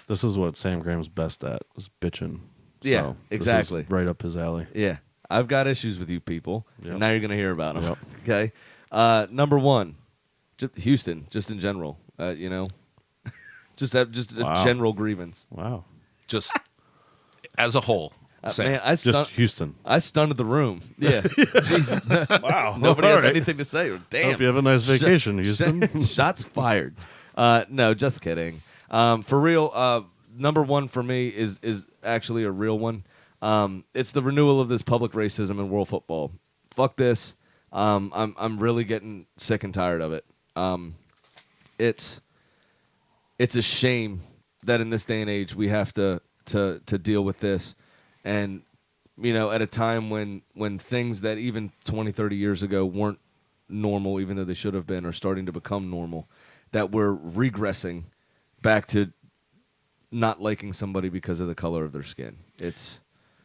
this is what Sam Graham's best at, is bitching. Yeah, So exactly. This is right up his alley. yeah, I've got issues with you people, Yep. and now you're going to hear about them. Yep. Okay? Number one, Houston, just in general, just a Wow. general grievance. Wow. Just as a whole. Sam. Man, I Just Houston. I stunned the room. Yeah. Jesus. Wow. Nobody has All right. anything to say. Damn. Hope you have a nice vacation, Houston. Shots fired. No, just kidding. For real, number one for me is actually a real one. It's the renewal of this public racism in world football. Fuck this. I'm really getting sick and tired of it. It's a shame that in this day and age we have to deal with this. And, at a time when things that even 20, 30 years ago weren't normal, even though they should have been, are starting to become normal, that we're regressing back to not liking somebody because of the color of their skin. It's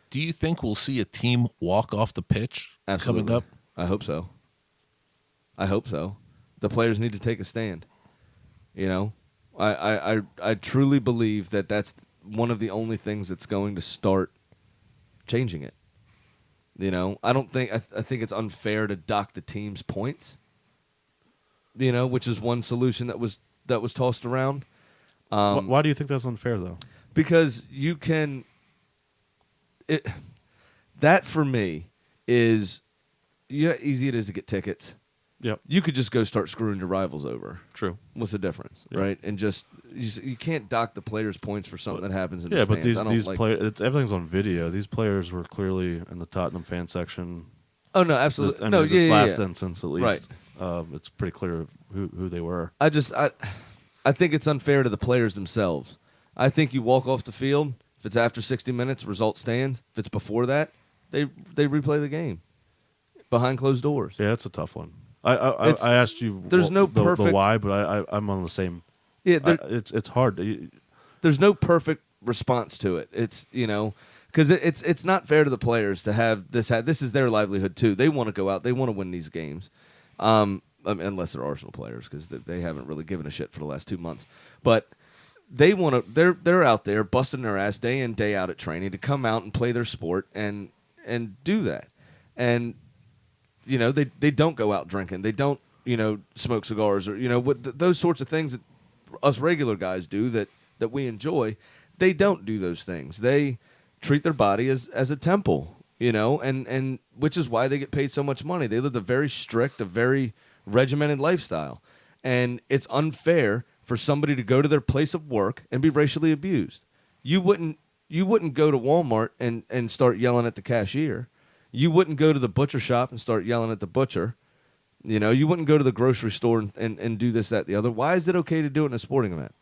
Do you think we'll see a team walk off the pitch absolutely coming up? I hope so. The players need to take a stand. I truly believe that that's one of the only things that's going to start changing it. I don't think I think it's unfair to dock the team's points. Which is one solution that was tossed around. Why do you think that's unfair, though? Because you can. That for me is, how easy it is to get tickets. Yep. You could just go start screwing your rivals over. True. What's the difference, Yeah. right? And just you can't dock the players' points for something that happens in the Yeah, stands. but I don't these like. players, everything's on video. These players were clearly in the Tottenham fan section Oh no, absolutely. I no, mean, this yeah, last yeah. instance at least, it's pretty clear who they were. I think it's unfair to the players themselves. I think you walk off the field. If it's after 60 minutes, result stands. If it's before that, they replay the game behind closed doors. Yeah, it's a tough one. I asked you. There's no the perfect why, but I'm on the same. Yeah, it's hard. There's no perfect response to it. It's because it's not fair to the players to have this. This is their livelihood too. They want to go out. They want to win these games, unless they're Arsenal players because they haven't really given a shit for the last 2 months. But they want to. They're out there busting their ass day in day out at training to come out and play their sport and do that. And they don't go out drinking. They don't smoke cigars or those sorts of things that us regular guys do that we enjoy. They don't do those things. They treat their body as a temple, and which is why they get paid so much money. They live a very strict, a very regimented lifestyle, and it's unfair for somebody to go to their place of work and be racially abused. You wouldn't go to Walmart and start yelling at the cashier. You wouldn't go to the butcher shop and start yelling at the butcher. You wouldn't go to the grocery store and do this, that, the other. Why is it okay to do it in a sporting event?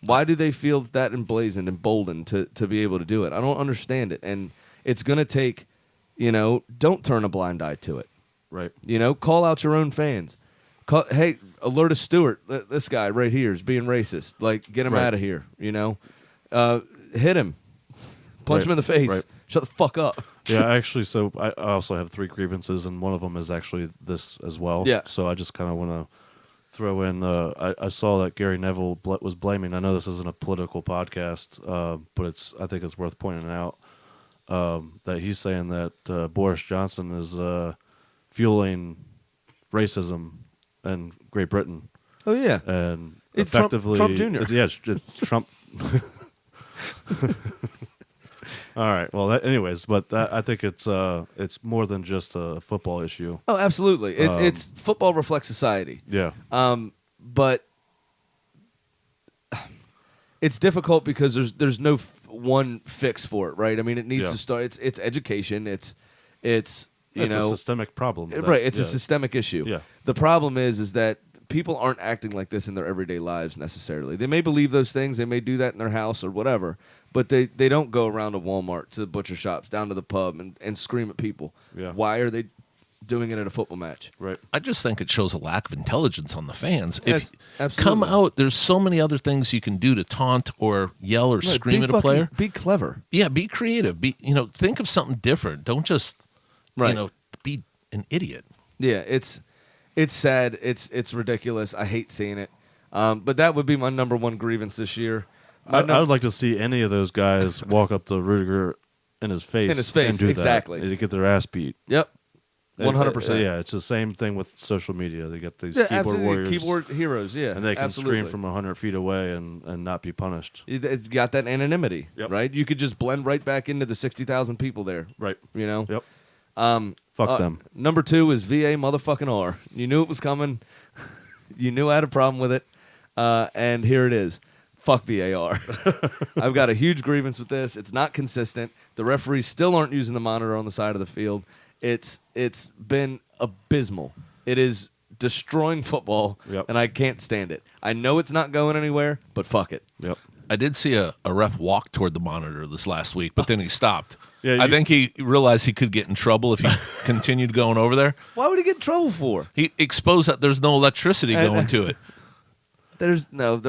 Why do they feel that emboldened to be able to do it? I don't understand it. And it's going to take, don't turn a blind eye to it. Right. Call out your own fans. Hey, alert a Stewart. This guy right here is being racist. Like, get him out of here, hit him. Punch him in the face. Right. Shut the fuck up. Yeah, actually, so I also have 3 grievances, and one of them is actually this as well. Yeah. So I just kind of want to throw in. I saw that Gary Neville was blaming. I know this isn't a political podcast, but I think it's worth pointing out that he's saying that Boris Johnson is fueling racism in Great Britain. Oh yeah. And It's effectively, Trump Jr. Yeah, it's Trump. All right. Well, anyways, but I think it's more than just a football issue. Oh, absolutely. It's football reflects society. Yeah. But it's difficult because there's no one fix for it, right? I mean, it needs to start. It's education. It's a systemic problem. Right. It's a systemic issue. Yeah. The problem is that people aren't acting like this in their everyday lives necessarily. They may believe those things. They may do that in their house or whatever, but they don't go around to Walmart, to the butcher shops, down to the pub and scream at people. Yeah. Why are they doing it at a football match? Right. I just think it shows a lack of intelligence on the fans. Yes, If absolutely. come out, there's so many other things you can do to taunt or yell or scream at a player. Be clever. Yeah, be creative. Think of something different. Don't just be an idiot. Yeah, it's sad. It's ridiculous. I hate seeing it. But that would be my number one grievance this year. I would like to see any of those guys walk up to Rudiger in his face. And do exactly. that, and get their ass beat. Yep. 100%. Yeah, it's the same thing with social media. They get these keyboard absolutely. warriors. Keyboard heroes, yeah. And they can absolutely. scream from 100 feet away and not be punished. It's got that anonymity, Yep. right? You could just blend right back into the 60,000 people there. Right. Yep. Fuck them. Number 2 is VA motherfucking R. You knew it was coming. You knew I had a problem with it. And here it is. Fuck VAR. I've got a huge grievance with this. It's not consistent. The referees still aren't using the monitor on the side of the field. It's been abysmal. It is destroying football, and I can't stand it. I know it's not going anywhere, but fuck it. Yep. I did see a ref walk toward the monitor this last week, but then he stopped. Yeah, I think he realized he could get in trouble if he continued going over there. Why would he get in trouble for? He exposed that there's no electricity going to it. There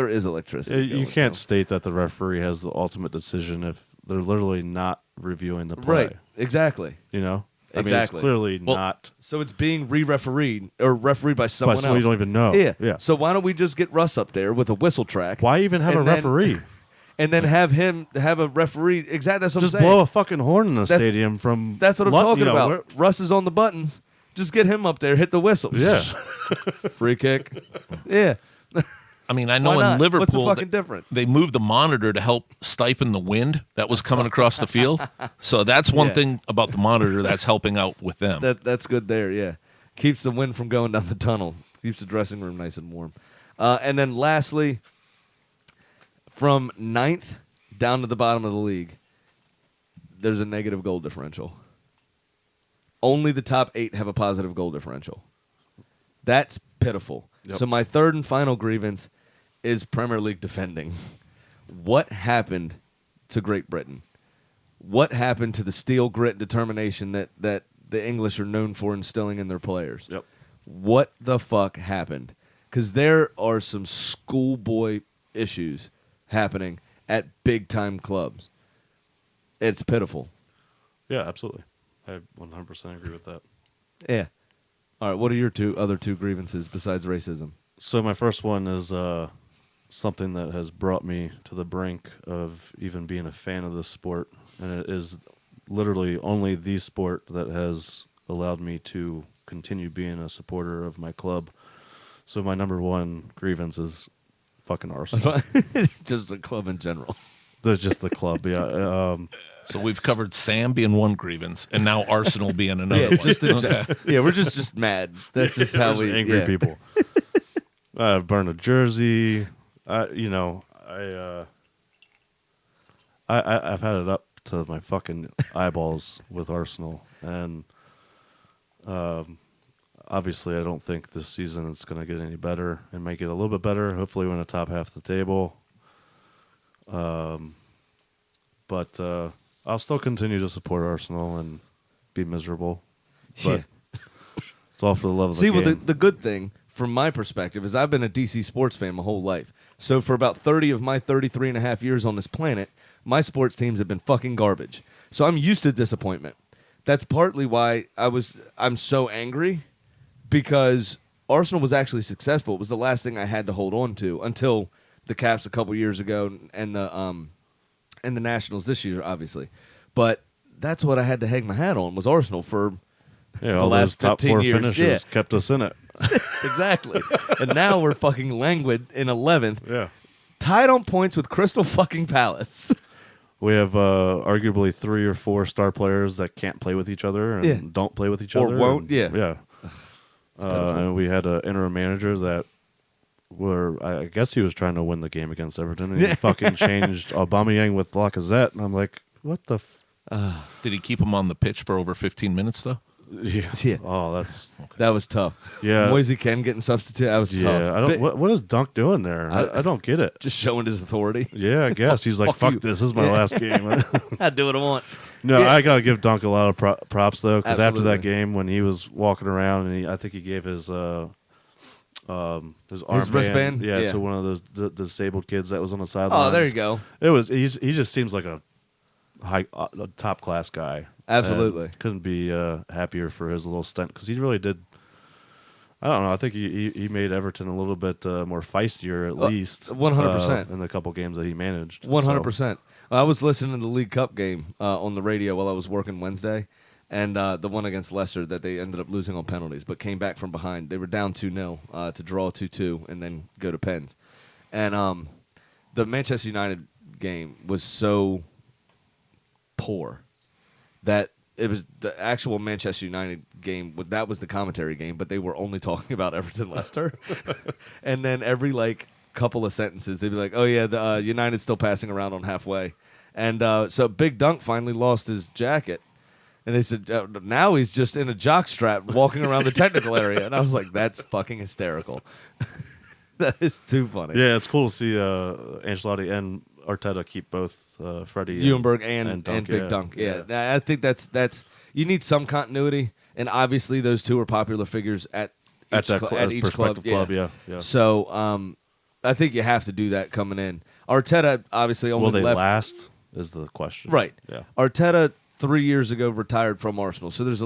is electricity. You can't state that the referee has the ultimate decision if they're literally not reviewing the play. Right. Exactly. I mean, Exactly. it's clearly not. So it's being re-refereed or refereed by someone someone else. you don't even know. Yeah. So why don't we just get Russ up there with a whistle track? Why even have a and then- referee? And then have a referee. Exactly. That's what Just I'm saying. blow a fucking horn in the stadium from. That's what I'm talking about. where- Russ is on the buttons. Just get him up there. Hit the whistle. Yeah. Free kick. Yeah. I mean, I Why know in not? Liverpool, What's the fucking difference? they moved the monitor to help stifle the wind that was coming across the field. So that's one Yeah. thing about the monitor that's helping out with them. That's good there. Yeah. Keeps the wind from going down the tunnel. Keeps the dressing room nice and warm. And then lastly, from 9th down to the bottom of the league, there's a negative goal differential. only the top 8 have a positive goal differential. That's pitiful. Yep. So my third and final grievance is Premier League defending. What happened to Great Britain? What happened to the steel, grit, and determination that the English are known for instilling in their players? Yep. What the fuck happened? Because there are some schoolboy issues happening at big-time clubs. It's pitiful. Yeah, absolutely. I 100% agree with that. Yeah. All right, what are your other two grievances besides racism? So my first one is something that has brought me to the brink of even being a fan of this sport, and it is literally only the sport that has allowed me to continue being a supporter of my club. So my number one grievance is fucking Arsenal. Just the club in general. They're just the club, yeah. So we've covered Sam being one grievance, and now Arsenal being another Yeah, one. just yeah, we're just mad. That's just how We're we angry people. I've burned a jersey. I've had it up to my fucking eyeballs with Arsenal, and obviously I don't think this season it's going to get any better. It might get a little bit better. Hopefully, we're in the top half of the table. But I'll still continue to support Arsenal and be miserable. But it's all for the love of the See, game. well, the good thing from my perspective is I've been a DC sports fan my whole life. So for about 30 of my 33 and a half years on this planet, my sports teams have been fucking garbage. So I'm used to disappointment. That's partly why I'm so angry, because Arsenal was actually successful. It was the last thing I had to hold on to until the Caps a couple years ago and the Nationals this year, obviously. But that's what I had to hang my hat on was Arsenal for Yeah, the all last those top 15 four years. finishes kept us in it. Exactly. And now we're fucking languid in 11th, Yeah. tied on points with Crystal fucking Palace. We have arguably 3 or 4 star players that can't play with each other and Yeah. don't play with each Or other. won't, and, yeah. Yeah. And we had an interim manager that I guess he was trying to win the game against Everton, and he fucking changed Aubameyang with Lacazette, and I'm like, what the Did he keep him on the pitch for over 15 minutes, though? yeah. Yeah. Oh, that's That was tough. Yeah. Moisey Ken getting substituted, that was yeah. tough. I don't. What is Dunk doing there? I don't get it. Just showing his authority. Yeah, I guess he's like, fuck fuck you. this. This is my last game. I do what I want. No, Yeah. I gotta give Dunk a lot of props though, because after Absolutely. that game when he was walking around and I think he gave his armband, wristband? yeah, Yeah. to one of those disabled kids that was on the sideline. Oh, there you go. He just seems like a top class guy. Absolutely. And couldn't be happier for his little stunt because he really did. I don't know. I think he made Everton a little bit more feistier at least. 100%. In the couple games that he managed. 100%. I was listening to the League Cup game on the radio while I was working Wednesday, and the one against Leicester that they ended up losing on penalties, but came back from behind. They were down 2-0 to draw 2-2 and then go to pens. And the Manchester United game was so poor that it was the actual Manchester United game. That was the commentary game, but they were only talking about Everton Leicester. And then every couple of sentences, they'd be like, "Oh yeah, the United's still passing around on halfway," and so Big Dunk finally lost his jacket, and they said now he's just in a jock strap walking around the technical area, and I was like, "That's fucking hysterical." That is too funny. Yeah, it's cool to see Ancelotti and Arteta keep both Freddie Ewenberg and Dunk, Big Dunk. Yeah. I think that's you need some continuity, and obviously those two are popular figures at each club. Yeah. So I think you have to do that coming in. Arteta obviously only Will they left. last? Is the question. Right. Yeah. Arteta 3 years ago retired from Arsenal, so there's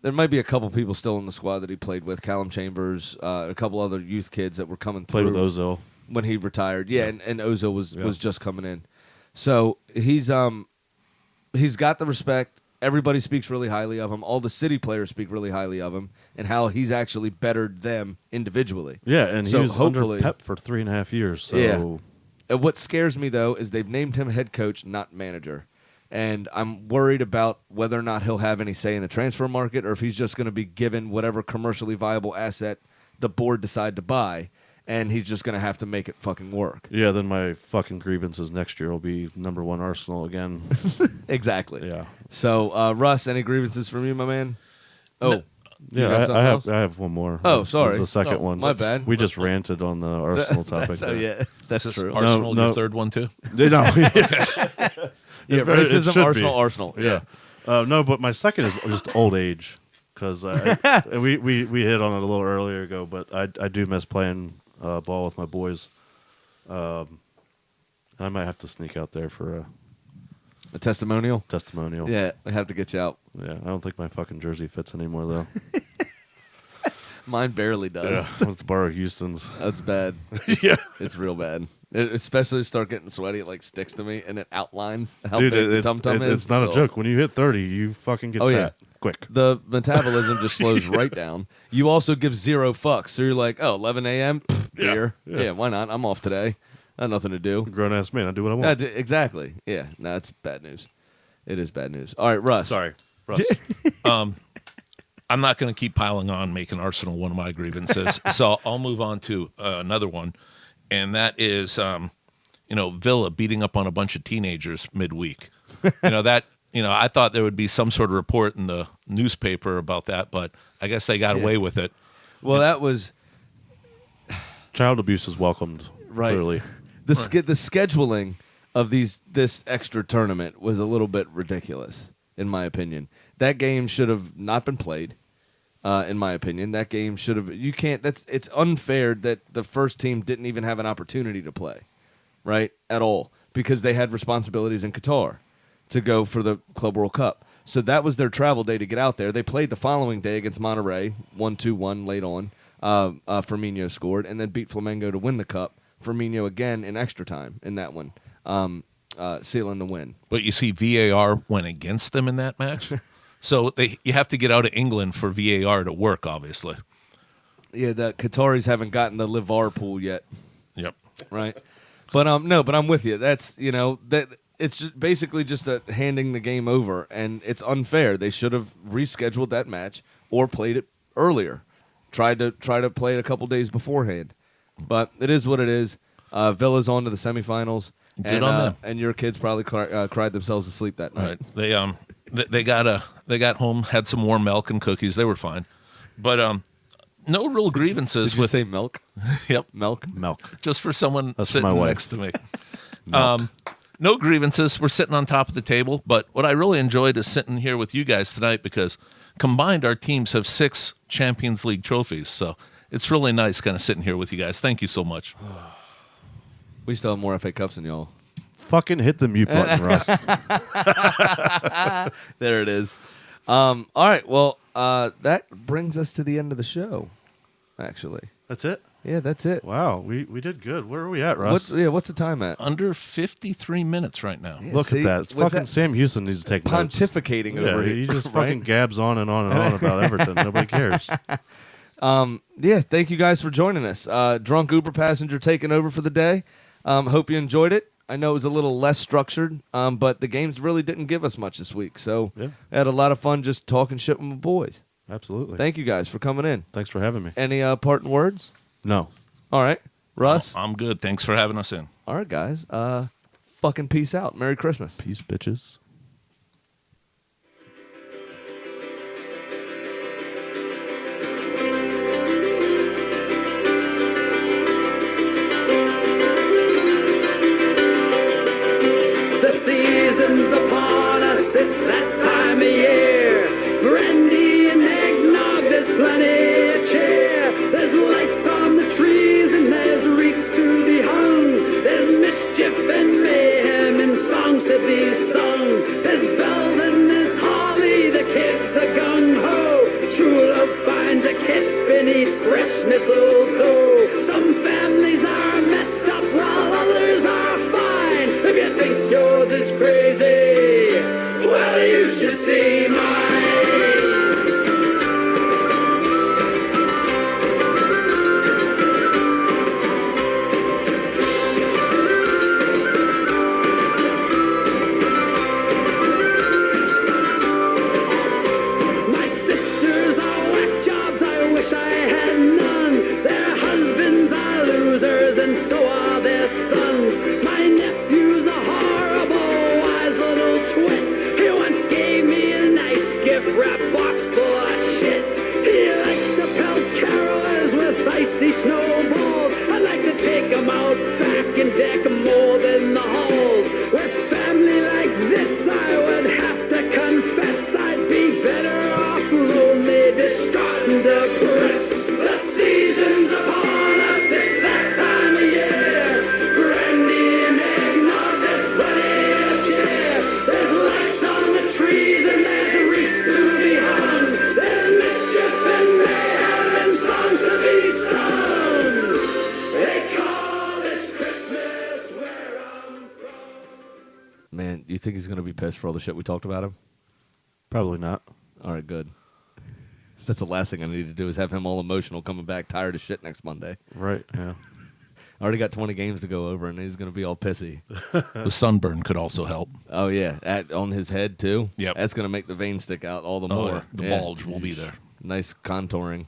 there might be a couple people still in the squad that he played with. Callum Chambers, a couple other youth kids that were coming through. Played with Ozil. When he retired, and Ozil was just coming in, so he's got the respect. Everybody speaks really highly of him. All the City players speak really highly of him, and how he's actually bettered them individually. Yeah, and so he was hopefully, under Pep for 3.5 years. So yeah. And what scares me though is they've named him head coach, not manager, and I'm worried about whether or not he'll have any say in the transfer market, or if he's just going to be given whatever commercially viable asset the board decide to buy. and he's just going to have to make it fucking work. Yeah, then my fucking grievances next year will be number 1 Arsenal again. Exactly. Yeah. So, Russ, any grievances from you, my man? Oh, No. you Yeah, got something else? I have one more. Oh, sorry. The second Oh, one. my bad. We just ranted on the Arsenal topic. Oh, yeah, that's Is this true. Arsenal, No, your no. third one too? No, Yeah, It racism, should Arsenal, be. Arsenal. Yeah. No, but my second is just old age because we hit on it a little earlier ago. But I do miss playing ball with my boys. I might have to sneak out there for a A testimonial? testimonial. Yeah, I have to get you out. Yeah, I don't think my fucking jersey fits anymore though. Mine barely Yeah, does. let's borrow Houston's. That's bad. Yeah, It's real bad. Especially start getting sweaty, it like sticks to me and it outlines how dude, big the it's, tum tum is. it's not a Oh. joke. When you hit 30, you fucking get Oh, yeah. fat quick. The metabolism just slows right down. You also give zero fucks. So you're like, oh, 11 a.m., Yeah, beer. yeah. Yeah, why not? I'm off today. I have nothing to do. Grown ass man, I do what I want. Exactly. Yeah, no, it's bad news. It is bad news. All right, Russ. Sorry, Russ. I'm not going to keep piling on making Arsenal one of my grievances, so I'll move on to another one, and that is, Villa beating up on a bunch of teenagers midweek. I thought there would be some sort of report in the newspaper about that, but I guess they got away with it. Well, that was Child abuse is welcomed. right. Clearly, The scheduling of this extra tournament was a little bit ridiculous, in my opinion. That game should have not been played. In my opinion, that game should have. You can't. It's unfair that the first team didn't even have an opportunity to play, right, at all, because they had responsibilities in Qatar to go for the Club World Cup. So that was their travel day to get out there. They played the following day against Monterrey, 1-2-1 late on. Firmino scored, and then beat Flamengo to win the cup. Firmino again in extra time in that one, sealing the win. But you see, VAR went against them in that match, so you have to get out of England for VAR to work, obviously. Yeah, the Qataris haven't gotten the Liverpool yet, Yep. right? But no, but I'm with you. That's that it's basically just handing the game over, and it's unfair. They should have rescheduled that match or played it earlier. Tried to play it a couple days beforehand, but it is what it is. Villa's on to the semifinals, Good on them. And your kids probably cried themselves to sleep that night. Right. They got home, had some warm milk and cookies. They were fine, but no real grievances Did you with say milk? Yep. Milk. Just for someone That's sitting my wife. next to me. No grievances. We're sitting on top of the table. But what I really enjoyed is sitting here with you guys tonight because combined our teams have 6 Champions League trophies. So it's really nice kind of sitting here with you guys. Thank you so much. We still have more FA Cups than y'all. fucking hit the mute button, Russ. There it is. All right. Well, that brings us to the end of the show, actually. That's it. Yeah, that's it. Wow, we did good. Where are we at, Russ? What's the time at? Under 53 minutes right now. Yeah, Look see, at that. It's with fucking that Sam Houston needs to take notes. Pontificating Yeah, over here. he just right? fucking gabs on and on and on about Everton. Nobody cares. Yeah, thank you guys for joining us. Drunk Uber passenger taking over for the day. Hope you enjoyed it. I know it was a little less structured, but the games really didn't give us much this week. So Yeah. I had a lot of fun just talking shit with my boys. Absolutely. Thank you guys for coming in. Thanks for having me. Any parting words? No. All right. Russ? I'm good. Thanks for having us in. All right, guys. Fucking peace out. Merry Christmas. Peace, bitches. The season's upon us, it's that time of year. Brandy and eggnog, there's plenty of cheer. There's lights on the trees and there's wreaths to be hung. There's mischief and mayhem and songs to be sung. There's bells and there's holly, the kids are gung-ho. True love finds a kiss beneath fresh mistletoe. Some families are messed up while others are fine. If you think yours is crazy, well, you should see mine. My sisters are whack jobs, I wish I had none. Their husbands are Man, you think he's going to be pissed for all the shit we talked about him? Probably not. All right, good. That's the last thing I need to do is have him all emotional coming back tired as shit next Monday. Right, yeah. I already got 20 games to go over, and he's going to be all pissy. The sunburn could also help. Oh, yeah. On his head, too? Yep. That's going to make the vein stick out all the Oh, more. the Yeah. bulge will be there. Nice contouring.